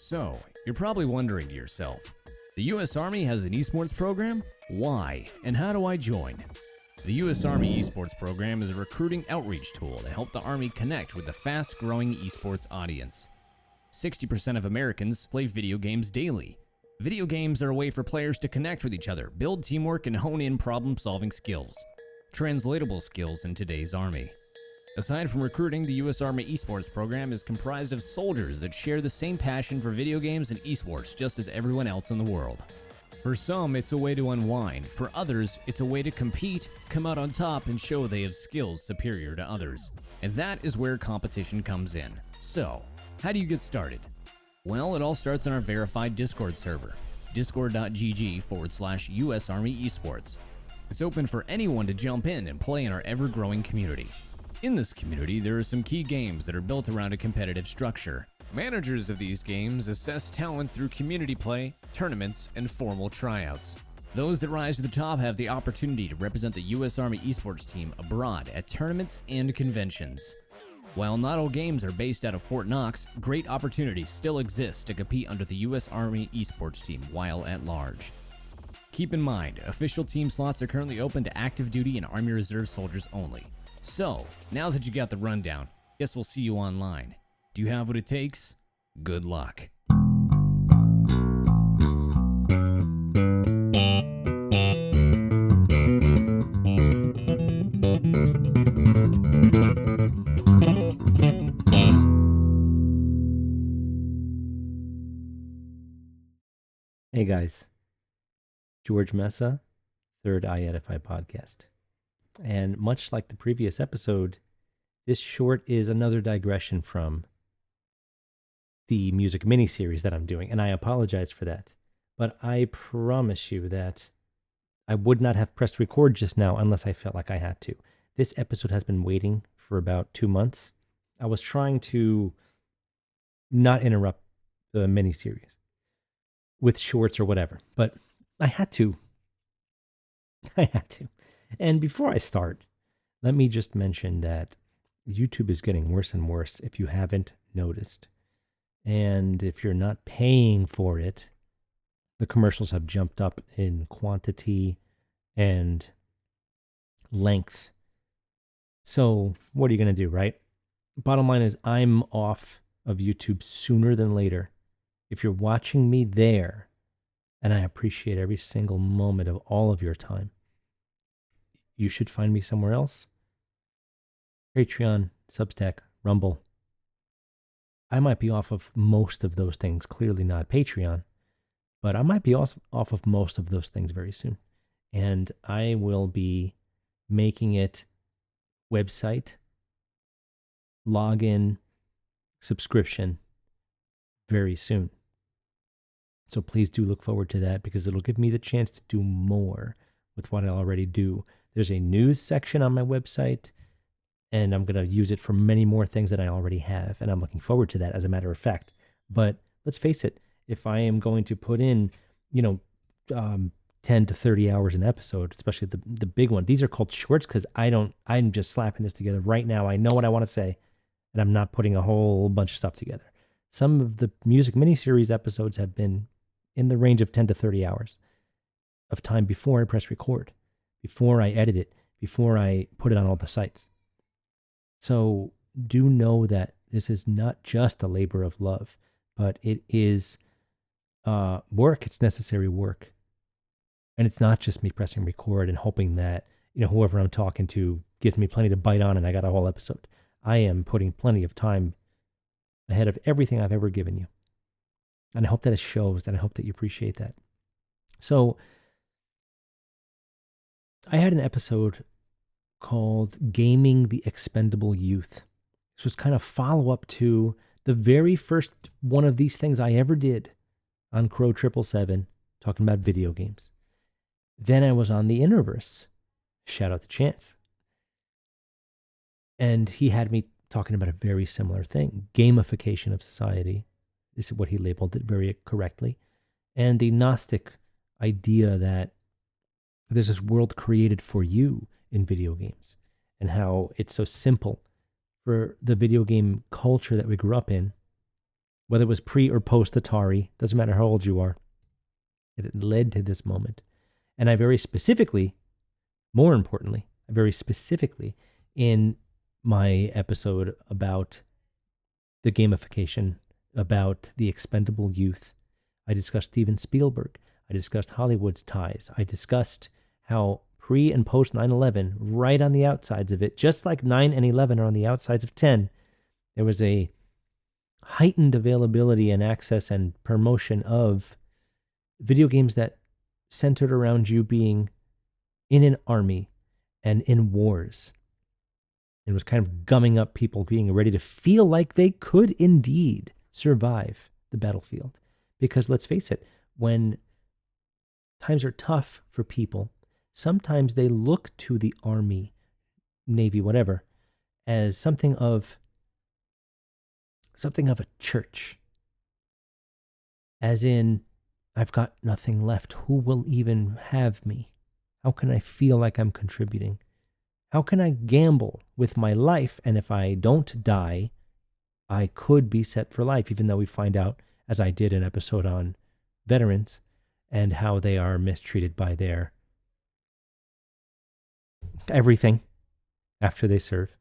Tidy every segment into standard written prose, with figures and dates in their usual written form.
So, you're probably wondering to yourself, the U.S. Army has an eSports program? Why? And how do I join? The U.S. Army eSports program is a recruiting outreach tool to help the Army connect with the fast-growing eSports audience. 60% of Americans play video games daily. Video games are a way for players to connect with each other, build teamwork, and hone in problem-solving skills. Translatable skills in today's Army. Aside from recruiting, the U.S. Army eSports program is comprised of soldiers that share the same passion for video games and eSports just as everyone else in the world. For some, it's a way to unwind. For others, it's a way to compete, come out on top, and show they have skills superior to others. And that is where competition comes in. So, how do you get started? Well, it all starts on our verified Discord server, discord.gg/US Army eSports. It's open for anyone to jump in and play in our ever-growing community. In this community, there are some key games that are built around a competitive structure. Managers of these games assess talent through community play, tournaments, and formal tryouts. Those that rise to the top have the opportunity to represent the U.S. Army eSports team abroad at tournaments and conventions. While not all games are based out of Fort Knox, great opportunities still exist to compete under the U.S. Army eSports team while at large. Keep in mind, official team slots are currently open to active duty and Army Reserve soldiers only. So, now that you got the rundown, guess we'll see you online. Do you have what it takes? Good luck. Hey guys, George Mesa, Third Eye Edify podcast. And much like the previous episode, this short is another digression from the music mini-series that I'm doing, and I apologize for that. But I promise you that I would not have pressed record just now unless I felt like I had to. This episode has been waiting for about 2 months. I was trying to not interrupt the mini-series with shorts or whatever, but I had to. And before I start, let me just mention that YouTube is getting worse and worse if you haven't noticed. And if you're not paying for it, the commercials have jumped up in quantity and length. So what are you going to do, right? Bottom line is I'm off of YouTube sooner than later. If you're watching me there, and I appreciate every single moment of all of your time, you should find me somewhere else. Patreon, Substack, Rumble. I might be off of most of those things, clearly not Patreon, but I might be off of most of those things very soon. And I will be making it website, login, subscription very soon. So please do look forward to that because it'll give me the chance to do more with what I already do. There's a news section on my website, and I'm going to use it for many more things that I already have, and I'm looking forward to that, as a matter of fact. But let's face it, if I am going to put in, 10 to 30 hours an episode, especially the big one, these are called shorts because I'm just slapping this together right now. I know what I want to say, and I'm not putting a whole bunch of stuff together. Some of the music miniseries episodes have been in the range of 10 to 30 hours of time before I press record, before I edit it, before I put it on all the sites. So do know that this is not just a labor of love, but it is work. It's necessary work. And it's not just me pressing record and hoping that, whoever I'm talking to gives me plenty to bite on and I got a whole episode. I am putting plenty of time ahead of everything I've ever given you. And I hope that it shows, and I hope that you appreciate that. So I had an episode called Gaming the Expendable Youth. This was kind of follow-up to the very first one of these things I ever did on Crow 777, talking about video games. Then I was on the Interverse. Shout out to Chance. And he had me talking about a very similar thing. Gamification of society is what he labeled it very correctly. And the Gnostic idea that there's this world created for you in video games, and how it's so simple for the video game culture that we grew up in whether it was pre or post Atari, doesn't matter how old you are, it led to this moment. And I very specifically, more importantly, in my episode about the gamification, about the expendable youth, I discussed Steven Spielberg. I discussed Hollywood's ties. I discussed how pre and post 9/11, right on the outsides of it, just like 9 and 11 are on the outsides of 10, there was a heightened availability and access and promotion of video games that centered around you being in an army and in wars. It was kind of gumming up people being ready to feel like they could indeed survive the battlefield. Because let's face it, when times are tough for people, sometimes they look to the army, navy, whatever, as something of a church. As in, I've got nothing left. Who will even have me? How can I feel like I'm contributing? How can I gamble with my life? And if I don't die, I could be set for life, even though we find out, as I did an episode on veterans and how they are mistreated by their everything after they serve.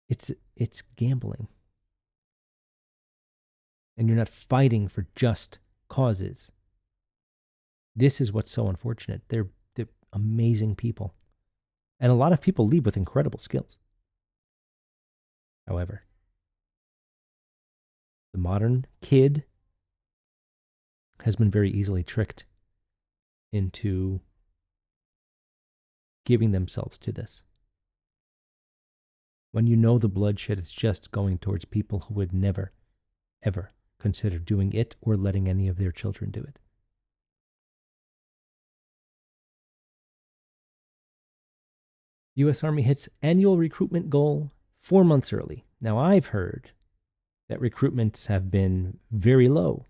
It's gambling. And you're not fighting for just causes. This is what's so unfortunate. They're amazing people. And a lot of people leave with incredible skills. However, the modern kid has been very easily tricked into giving themselves to this. When you know the bloodshed is just going towards people who would never, ever consider doing it or letting any of their children do it. U.S. Army hits annual recruitment goal 4 months early. Now, I've heard that recruitments have been very low.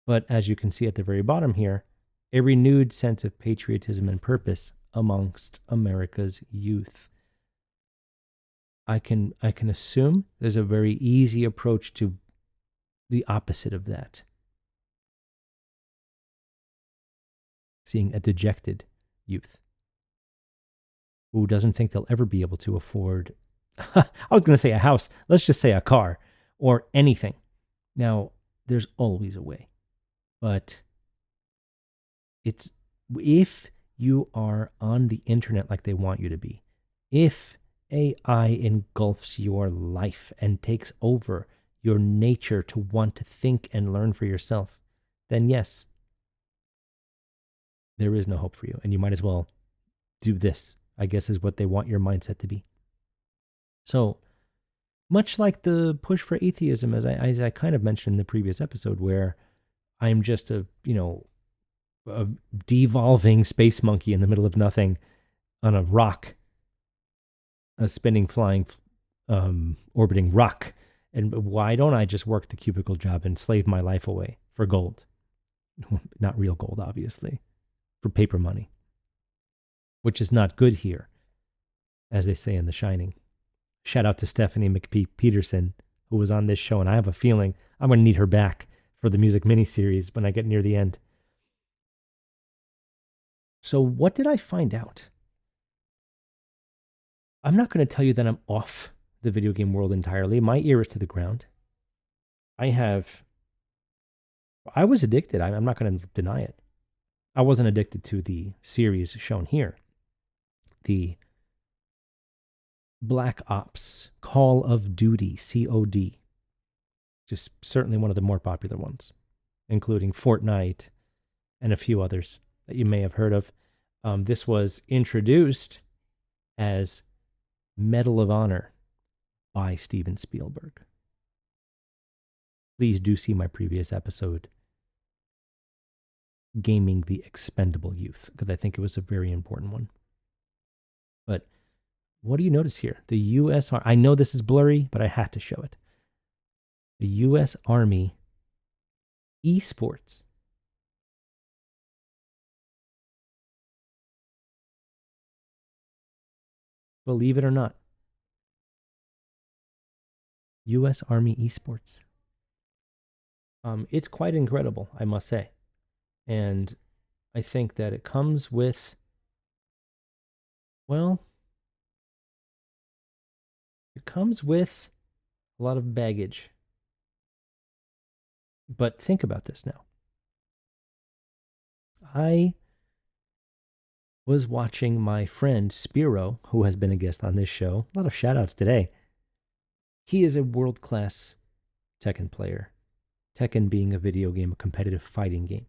But as you can see at the very bottom here, a renewed sense of patriotism and purpose amongst America's youth. I can assume there's a very easy approach to the opposite of that. Seeing a dejected youth who doesn't think they'll ever be able to afford, I was going to say a house, let's just say a car or anything. Now, there's always a way. But it's if you are on the internet like they want you to be, if AI engulfs your life and takes over your nature to want to think and learn for yourself, then yes, there is no hope for you. And you might as well do this, I guess, is what they want your mindset to be. So, much like the push for atheism, as I kind of mentioned in the previous episode, where I'm just a devolving space monkey in the middle of nothing on a rock, a spinning, flying, orbiting rock. And why don't I just work the cubicle job and slave my life away for gold? Not real gold, obviously, for paper money, which is not good here, as they say in The Shining. Shout out to Stephanie McPeterson, who was on this show, and I have a feeling I'm going to need her back for the music miniseries when I get near the end. So what did I find out? I'm not going to tell you that I'm off the video game world entirely. My ear is to the ground. I was addicted. I'm not going to deny it. I wasn't addicted to the series shown here. The Black Ops, Call of Duty, COD. Just certainly one of the more popular ones, including Fortnite and a few others that you may have heard of. This was introduced as Medal of Honor by Steven Spielberg. Please do see my previous episode, Gaming the Expendable Youth, because I think it was a very important one. But what do you notice here? The U.S. I know this is blurry, but I had to show it. The U.S. Army eSports. Believe it or not, U.S. Army eSports. It's quite incredible, I must say. And I think that it comes with, well, it comes with a lot of baggage. But think about this now. I was watching my friend Spiro, who has been a guest on this show. A lot of shout outs today. He is a world-class Tekken player. Tekken being a video game, a competitive fighting game,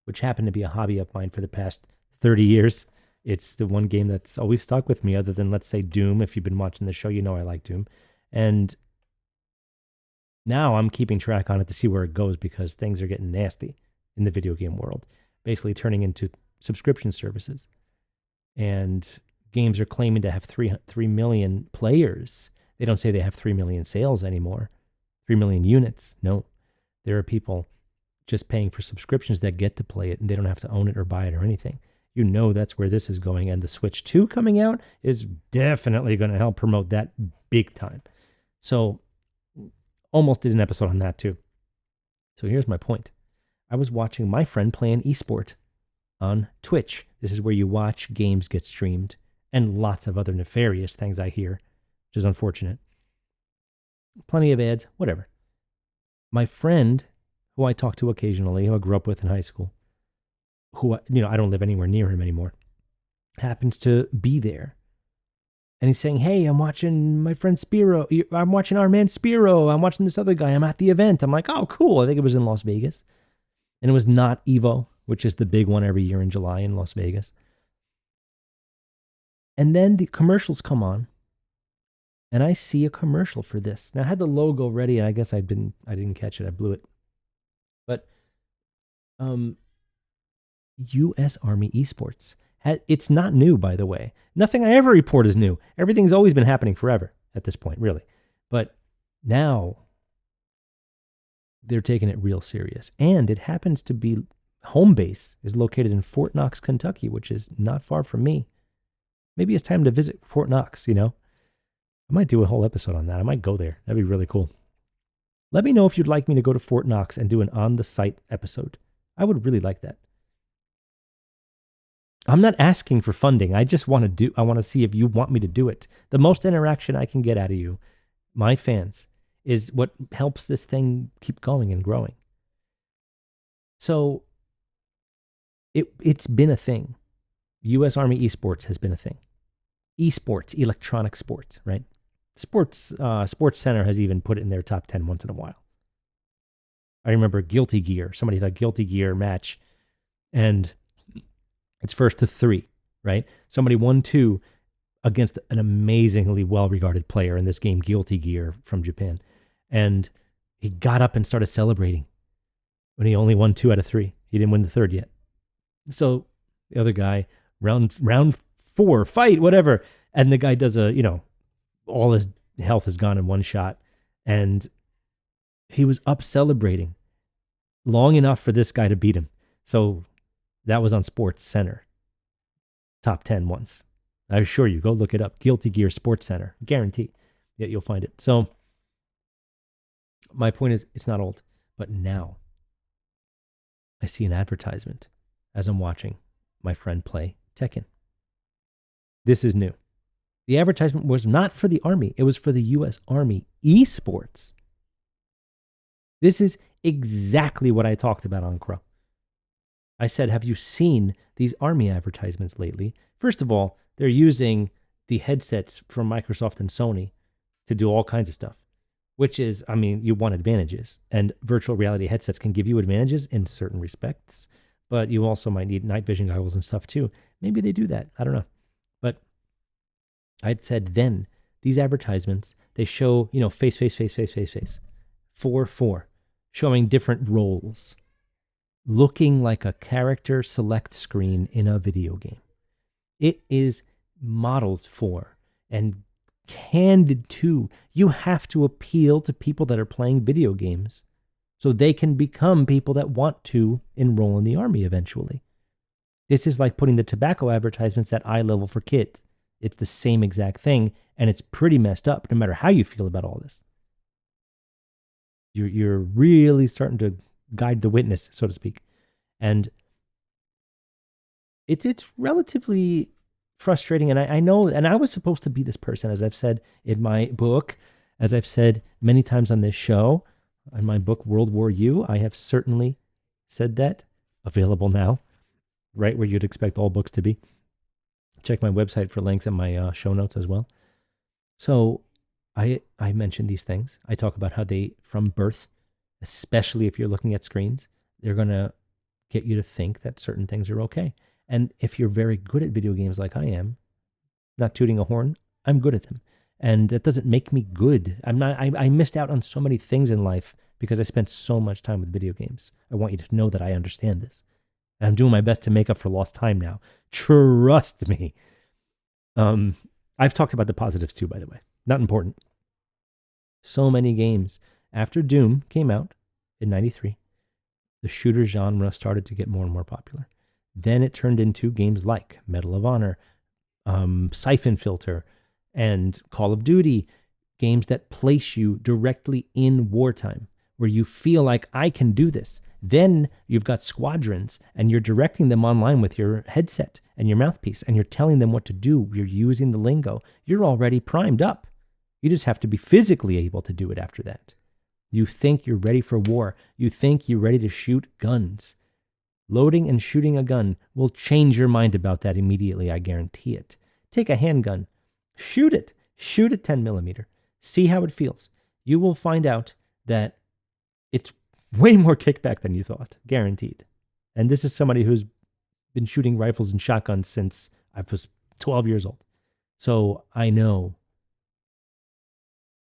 which happened to be a hobby of mine for the past 30 years. It's the one game that's always stuck with me, other than, let's say, Doom. If you've been watching the show, you know I like Doom. And now I'm keeping track on it to see where it goes, because things are getting nasty in the video game world, basically turning into subscription services. And games are claiming to have 3 million players. They don't say they have 3 million sales anymore, 3 million units. No, there are people just paying for subscriptions that get to play it, and they don't have to own it or buy it or anything. You know that's where this is going, and the Switch 2 coming out is definitely going to help promote that big time. So almost did an episode on that too. So here's my point. I was watching my friend play an esport on Twitch. This is where you watch games get streamed, and lots of other nefarious things I hear, which is unfortunate. Plenty of ads, whatever. My friend, who I talk to occasionally, who I grew up with in high school, who, I don't live anywhere near him anymore, happens to be there. And he's saying, hey, I'm watching my friend Spiro. I'm watching our man Spiro. I'm watching this other guy. I'm at the event. I'm like, oh, cool. I think it was in Las Vegas. And it was not Evo, which is the big one every year in July in Las Vegas. And then the commercials come on, and I see a commercial for this. Now, I had the logo ready, and I guess I didn't catch it. I blew it. But U.S. Army eSports. It's not new, by the way. Nothing I ever report is new. Everything's always been happening forever at this point, really. But now they're taking it real serious. And it happens to be home base is located in Fort Knox, Kentucky, which is not far from me. Maybe it's time to visit Fort Knox, I might do a whole episode on that. I might go there. That'd be really cool. Let me know if you'd like me to go to Fort Knox and do an on-the-site episode. I would really like that. I'm not asking for funding. I just want to see if you want me to do it. The most interaction I can get out of you, my fans, is what helps this thing keep going and growing. So it's been a thing. U.S. Army eSports has been a thing. eSports, electronic sports, right? Sports Center has even put it in their top 10 once in a while. I remember Guilty Gear. Somebody had a Guilty Gear match, and it's first to 3, right? Somebody won 2 against an amazingly well-regarded player in this game, Guilty Gear from Japan. And he got up and started celebrating when he only won 2 out of 3. He didn't win the 3rd yet. So the other guy, round 4, fight, whatever. And the guy does all his health is gone in one shot. And he was up celebrating long enough for this guy to beat him. So that was on Sports Center. Top 10 once. I assure you, go look it up. Guilty Gear Sports Center. Guarantee. Yeah, you'll find it. So my point is, it's not old. But now I see an advertisement as I'm watching my friend play Tekken. This is new. The advertisement was not for the Army. It was for the U.S. Army eSports. This is exactly what I talked about on Crow. I said, have you seen these Army advertisements lately? First of all, they're using the headsets from Microsoft and Sony to do all kinds of stuff, which is, you want advantages. And virtual reality headsets can give you advantages in certain respects, but you also might need night vision goggles and stuff too. Maybe they do that. I don't know. But I'd said then, these advertisements, they show, face, 4, showing different roles, looking like a character select screen in a video game. It is modeled for and candid to. You have to appeal to people that are playing video games so they can become people that want to enroll in the Army eventually. This is like putting the tobacco advertisements at eye level for kids. It's the same exact thing, and it's pretty messed up no matter how you feel about all this. You're really starting to guide the witness, so to speak. And it's relatively frustrating. And I know, and I was supposed to be this person, as I've said in my book, as I've said many times on this show, in my book, World War U, I have certainly said that. Available now, right where you'd expect all books to be. Check my website for links and my show notes as well. So I mentioned these things. I talk about how they, from birth, especially if you're looking at screens, they're going to get you to think that certain things are okay. And if you're very good at video games like I am, not tooting a horn, I'm good at them. And that doesn't make me good. I missed out on so many things in life because I spent so much time with video games. I want you to know that I understand this. And I'm doing my best to make up for lost time now. Trust me. I've talked about the positives too, by the way. Not important. So many games. After Doom came out in 93, the shooter genre started to get more and more popular. Then it turned into games like Medal of Honor, Siphon Filter, and Call of Duty, games that place you directly in wartime, where you feel like I can do this. Then you've got squadrons, and you're directing them online with your headset and your mouthpiece, and you're telling them what to do. You're using the lingo. You're already primed up. You just have to be physically able to do it after that. You think you're ready for war. You think you're ready to shoot guns. Loading and shooting a gun will change your mind about that immediately, I guarantee it. Take a handgun. Shoot it. Shoot at 10 millimeter. See how it feels. You will find out that it's way more kickback than you thought, guaranteed. And this is somebody who's been shooting rifles and shotguns since I was 12 years old. So I know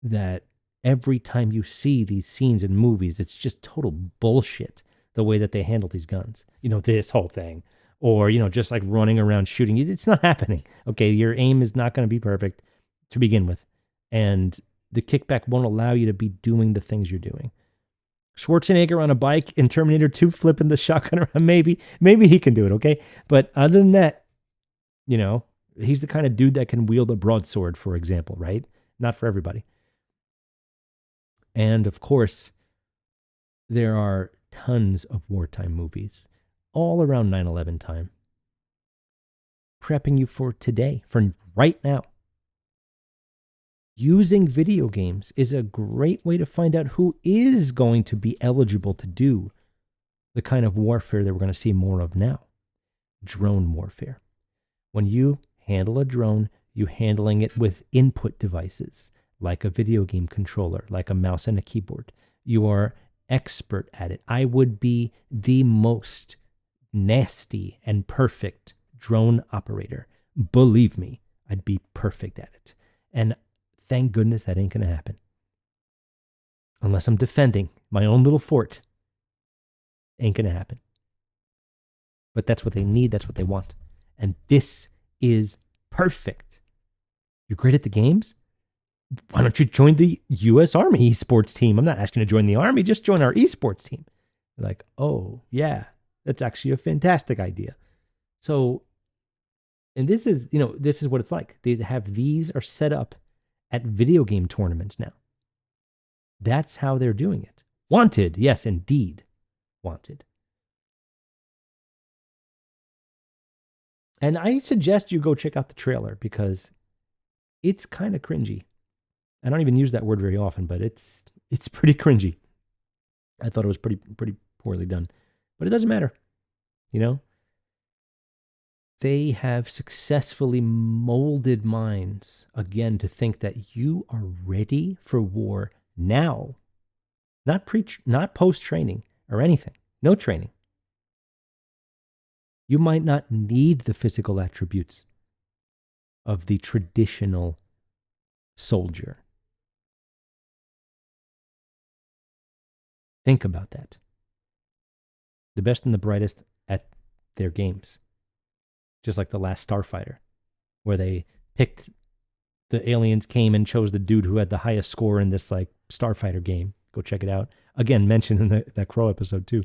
that every time you see these scenes in movies, it's just total bullshit the way that they handle these guns. This whole thing. Or, just like running around shooting. It's not happening. Okay, your aim is not going to be perfect to begin with. And the kickback won't allow you to be doing the things you're doing. Schwarzenegger on a bike in Terminator 2 flipping the shotgun around, maybe he can do it, okay? But other than that, he's the kind of dude that can wield a broadsword, for example, right? Not for everybody. And of course, there are tons of wartime movies all around 9/11 time, prepping you for today, for right now. Using video games is a great way to find out who is going to be eligible to do the kind of warfare that we're going to see more of now. Drone warfare. When you handle a drone, you're handling it with input devices, like a video game controller, like a mouse and a keyboard. You are expert at it. I would be the most nasty and perfect drone operator. Believe me, I'd be perfect at it. And thank goodness that ain't going to happen. Unless I'm defending my own little fort. Ain't going to happen. But that's what they need. That's what they want. And this is perfect. You're great at the games? Why don't you join the U.S. Army eSports team? I'm not asking you to join the Army. Just join our eSports team. You're like, oh, yeah, that's actually a fantastic idea. So, and this is what it's like. These are set up at video game tournaments now. That's how they're doing it. Wanted, yes, indeed. Wanted. And I suggest you go check out the trailer because it's kind of cringy. I don't even use that word very often, but it's pretty cringy. I thought it was pretty poorly done. But it doesn't matter. They have successfully molded minds, again, to think that you are ready for war now. Not post-training or anything. No training. You might not need the physical attributes of the traditional soldier. Think about that. The best and the brightest at their games. Just like the last Starfighter, where they picked, the aliens came and chose the dude who had the highest score in this like Starfighter game. Go check it out. Again, mentioned in that Crow episode too.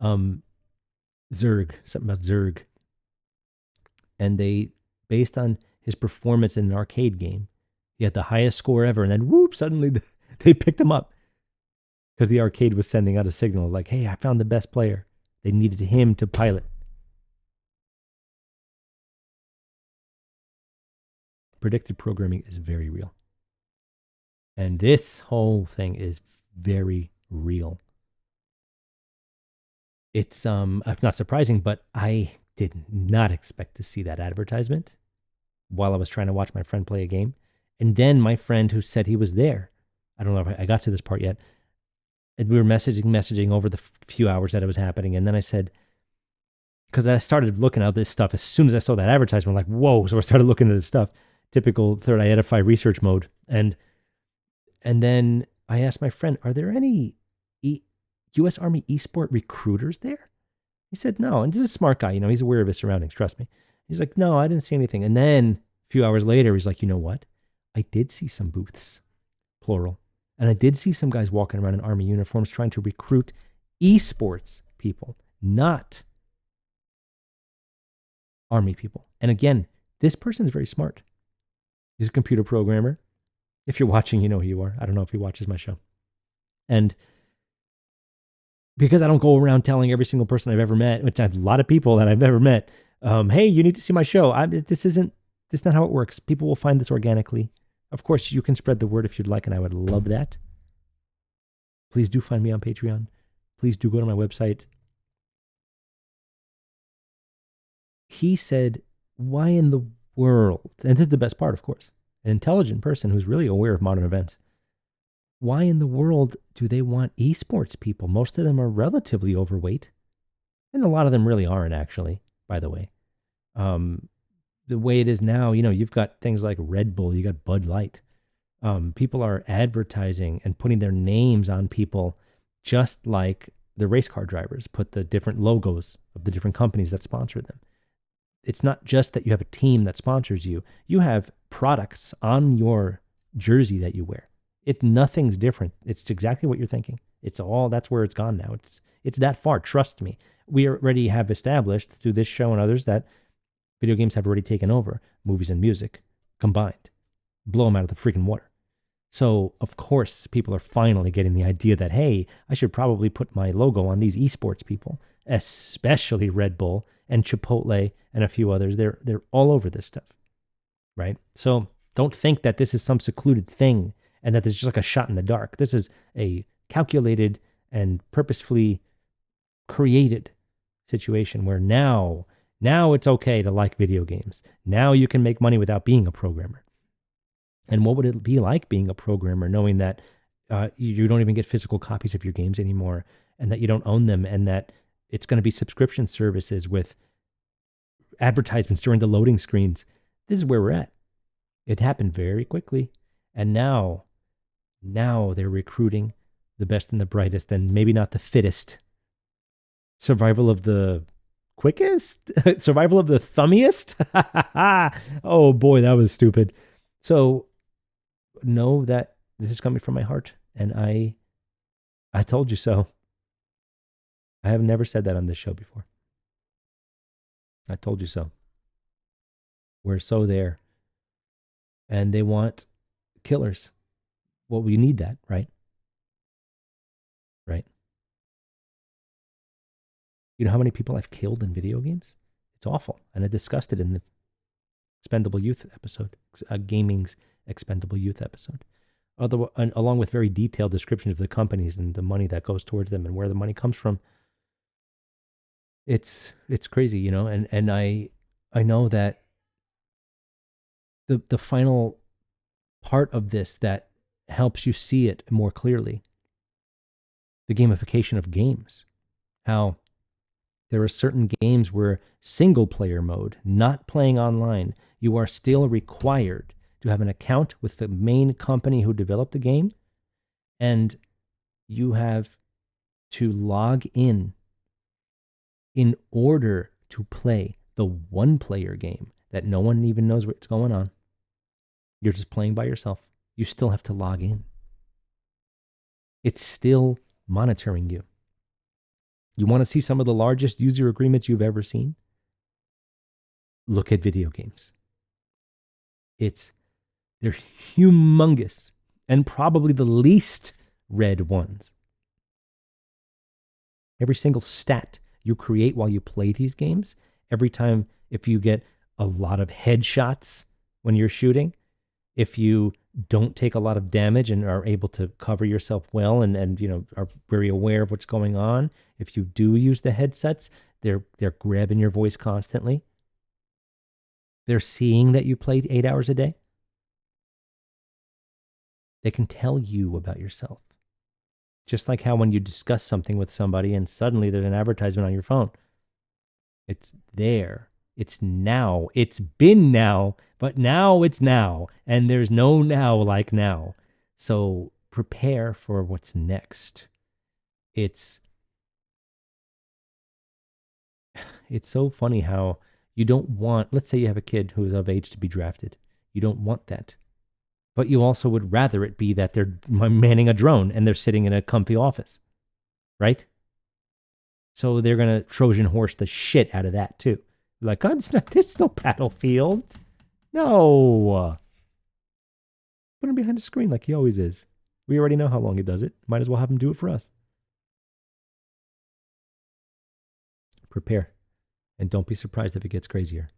Zerg, something about Zerg. And they, based on his performance in an arcade game, he had the highest score ever, and then whoop, suddenly they picked him up. because the arcade was sending out a signal like, hey, I found the best player. They needed him to pilot. Predictive programming is very real. And this whole thing is very real. It's not surprising, but I did not expect to see that advertisement while I was trying to watch my friend play a game. And then my friend who said he was there, I don't know if I got to this part yet, and we were messaging over the few hours that it was happening. And then I said, because I started looking at this stuff as soon as I saw that advertisement, I'm like, whoa. So I started looking at this stuff, typical Third Eye Edify research mode. And then I asked my friend, are there any U.S. Army eSport recruiters there? He said, no. And this is a smart guy. He's aware of his surroundings. Trust me. He's like, no, I didn't see anything. And then a few hours later, he's like, you know what? I did see some booths, plural. And I did see some guys walking around in Army uniforms trying to recruit eSports people, not Army people. And again, this person is very smart. He's a computer programmer. If you're watching, you know who you are. I don't know if he watches my show. And because I don't go around telling every single person I've ever met, which I have a lot of people that I've ever met, hey, you need to see my show. This is not how it works. People will find this organically. Of course, you can spread the word if you'd like, and I would love that. Please do find me on Patreon. Please do go to my website. He said, why in the world, and this is the best part, of course, an intelligent person who's really aware of modern events, why in the world do they want esports people? Most of them are relatively overweight. And a lot of them really aren't, actually, by the way. The way it is now, you've got things like Red Bull, you got Bud Light. People are advertising and putting their names on people just like the race car drivers put the different logos of the different companies that sponsor them. It's not just that you have a team that sponsors you. You have products on your jersey that you wear. Nothing's different. It's exactly what you're thinking. That's where it's gone now. It's that far. Trust me. We already have established through this show and others that video games have already taken over movies and music combined. Blow them out of the freaking water. So, of course, people are finally getting the idea that, hey, I should probably put my logo on these esports people, especially Red Bull and Chipotle and a few others. They're all over this stuff, right? So don't think that this is some secluded thing and that there's just like a shot in the dark. This is a calculated and purposefully created situation where now it's okay to like video games. Now you can make money without being a programmer. And what would it be like being a programmer, knowing that you don't even get physical copies of your games anymore, and that you don't own them, and that it's going to be subscription services with advertisements during the loading screens? This is where we're at. It happened very quickly. And now they're recruiting the best and the brightest, and maybe not the fittest. Survival of the quickest? Survival of the thummiest? Oh boy, that was stupid. So know that this is coming from my heart, and I told you so. I have never said that on this show before. I told you so. We're so there. And they want killers. Well, we need that, right? Right? You know how many people I've killed in video games? It's awful. And I discussed it in the Expendable Youth episode, Gaming's Expendable Youth episode. Along with very detailed descriptions of the companies and the money that goes towards them and where the money comes from. It's crazy, and I know that the final part of this that helps you see it more clearly, the gamification of games, how there are certain games where single player mode, not playing online, you are still required to have an account with the main company who developed the game, and you have to log in order to play the one-player game that no one even knows what's going on. You're just playing by yourself. You still have to log in. It's still monitoring you. You want to see some of the largest user agreements you've ever seen? Look at video games. They're humongous and probably the least read ones. Every single stat you create while you play these games, every time, if you get a lot of headshots when you're shooting, if you don't take a lot of damage and are able to cover yourself well and are very aware of what's going on, if you do use the headsets, they're grabbing your voice constantly. They're seeing that you played 8 hours a day. They can tell you about yourself. Just like how when you discuss something with somebody and suddenly there's an advertisement on your phone. It's there. It's now. It's been now, but now it's now. And there's no now like now. So prepare for what's next. It's so funny how you don't want, let's say you have a kid who is of age to be drafted. You don't want that. But you also would rather it be that they're manning a drone and they're sitting in a comfy office, right? So they're going to Trojan horse the shit out of that too. Like, oh, it's no battlefield. No. Put him behind a screen like he always is. We already know how long he does it. Might as well have him do it for us. Prepare. And don't be surprised if it gets crazier.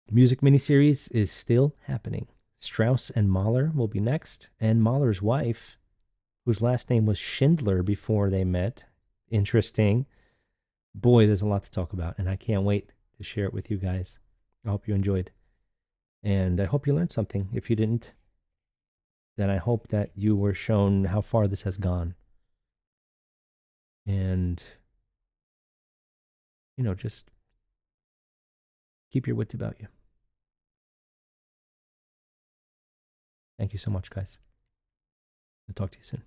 The music miniseries is still happening. Strauss and Mahler will be next. And Mahler's wife, whose last name was Schindler before they met. Interesting. Boy, there's a lot to talk about, and I can't wait to share it with you guys. I hope you enjoyed. And I hope you learned something. If you didn't, then I hope that you were shown how far this has gone. And, just keep your wits about you. Thank you so much, guys. I'll talk to you soon.